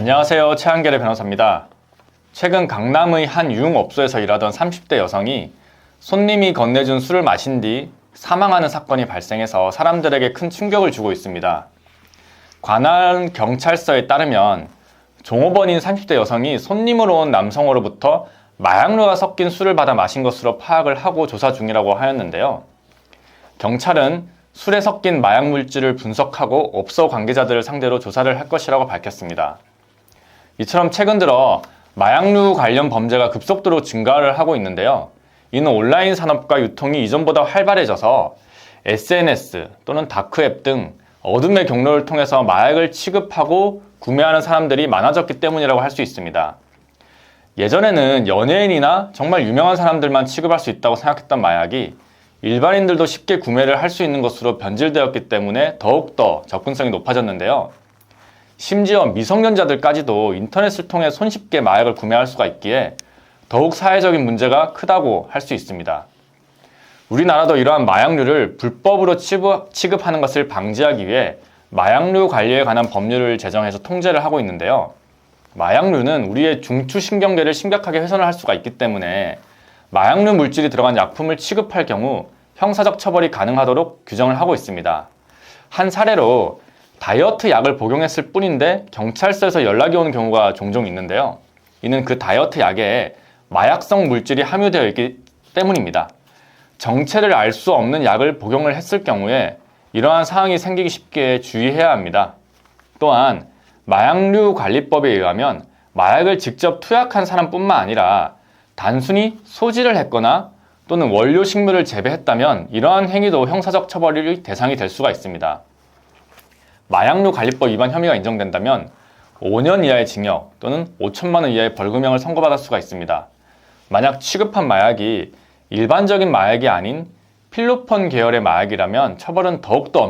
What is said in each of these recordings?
안녕하세요. 최한결의 변호사입니다. 최근 강남의 한 유흥업소에서 일하던 30대 여성이 손님이 건네준 술을 마신 뒤 사망하는 사건이 발생해서 사람들에게 큰 충격을 주고 있습니다. 관할 경찰서에 따르면 종업원인 30대 여성이 손님으로 온 남성으로부터 마약류가 섞인 술을 받아 마신 것으로 파악을 하고 조사 중이라고 하였는데요. 경찰은 술에 섞인 마약 물질을 분석하고 업소 관계자들을 상대로 조사를 할 것이라고 밝혔습니다. 이처럼 최근 들어 마약류 관련 범죄가 급속도로 증가를 하고 있는데요. 이는 온라인 산업과 유통이 이전보다 활발해져서 SNS 또는 다크웹 등 어둠의 경로를 통해서 마약을 취급하고 구매하는 사람들이 많아졌기 때문이라고 할 수 있습니다. 예전에는 연예인이나 정말 유명한 사람들만 취급할 수 있다고 생각했던 마약이 일반인들도 쉽게 구매를 할 수 있는 것으로 변질되었기 때문에 더욱더 접근성이 높아졌는데요. 심지어 미성년자들까지도 인터넷을 통해 손쉽게 마약을 구매할 수가 있기에 더욱 사회적인 문제가 크다고 할 수 있습니다. 우리나라도 이러한 마약류를 불법으로 취급하는 것을 방지하기 위해 마약류 관리에 관한 법률을 제정해서 통제를 하고 있는데요. 마약류는 우리의 중추신경계를 심각하게 훼손을 할 수가 있기 때문에 마약류 물질이 들어간 약품을 취급할 경우 형사적 처벌이 가능하도록 규정을 하고 있습니다. 한 사례로 다이어트 약을 복용했을 뿐인데 경찰서에서 연락이 오는 경우가 종종 있는데요. 이는 그 다이어트 약에 마약성 물질이 함유되어 있기 때문입니다. 정체를 알 수 없는 약을 복용을 했을 경우에 이러한 상황이 생기기 쉽게 주의해야 합니다. 또한 마약류 관리법에 의하면 마약을 직접 투약한 사람뿐만 아니라 단순히 소지를 했거나 또는 원료 식물을 재배했다면 이러한 행위도 형사적 처벌의 대상이 될 수가 있습니다. 마약류 관리법 위반 혐의가 인정된다면 5년 이하의 징역 또는 5천만 원 이하의 벌금형을 선고받을 수가 있습니다. 만약 취급한 마약이 일반적인 마약이 아닌 필로폰 계열의 마약이라면 처벌은 더욱더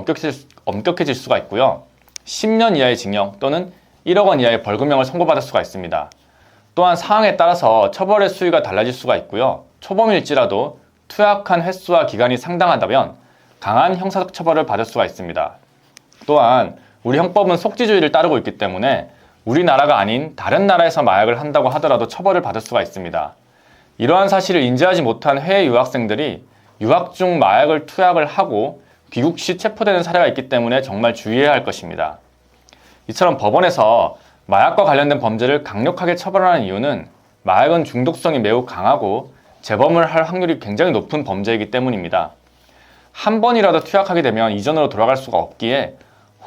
엄격해질 수가 있고요. 10년 이하의 징역 또는 1억 원 이하의 벌금형을 선고받을 수가 있습니다. 또한 사항에 따라서 처벌의 수위가 달라질 수가 있고요. 초범일지라도 투약한 횟수와 기간이 상당하다면 강한 형사적 처벌을 받을 수가 있습니다. 또한 우리 형법은 속지주의를 따르고 있기 때문에 우리나라가 아닌 다른 나라에서 마약을 한다고 하더라도 처벌을 받을 수가 있습니다. 이러한 사실을 인지하지 못한 해외 유학생들이 유학 중 마약을 투약을 하고 귀국 시 체포되는 사례가 있기 때문에 정말 주의해야 할 것입니다. 이처럼 법원에서 마약과 관련된 범죄를 강력하게 처벌하는 이유는 마약은 중독성이 매우 강하고 재범을 할 확률이 굉장히 높은 범죄이기 때문입니다. 한 번이라도 투약하게 되면 이전으로 돌아갈 수가 없기에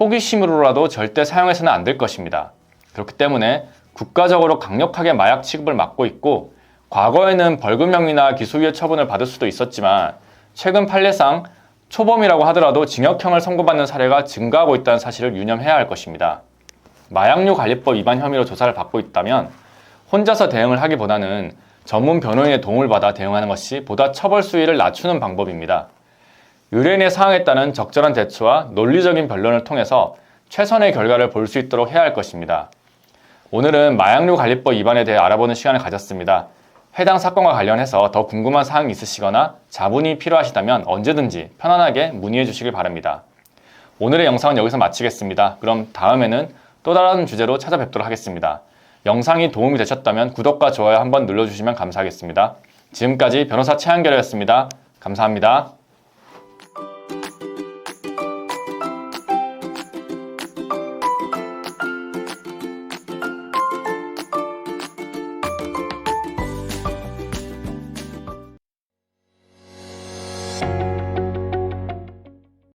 호기심으로라도 절대 사용해서는 안 될 것입니다. 그렇기 때문에 국가적으로 강력하게 마약 취급을 막고 있고 과거에는 벌금형이나 기소유예 처분을 받을 수도 있었지만 최근 판례상 초범이라고 하더라도 징역형을 선고받는 사례가 증가하고 있다는 사실을 유념해야 할 것입니다. 마약류 관리법 위반 혐의로 조사를 받고 있다면 혼자서 대응을 하기보다는 전문 변호인의 도움을 받아 대응하는 것이 보다 처벌 수위를 낮추는 방법입니다. 의뢰인의 사항에 따른 적절한 대처와 논리적인 변론을 통해서 최선의 결과를 볼 수 있도록 해야 할 것입니다. 오늘은 마약류 관리법 위반에 대해 알아보는 시간을 가졌습니다. 해당 사건과 관련해서 더 궁금한 사항이 있으시거나 자문이 필요하시다면 언제든지 편안하게 문의해 주시길 바랍니다. 오늘의 영상은 여기서 마치겠습니다. 그럼 다음에는 또 다른 주제로 찾아뵙도록 하겠습니다. 영상이 도움이 되셨다면 구독과 좋아요 한번 눌러주시면 감사하겠습니다. 지금까지 변호사 최한결이었습니다. 감사합니다.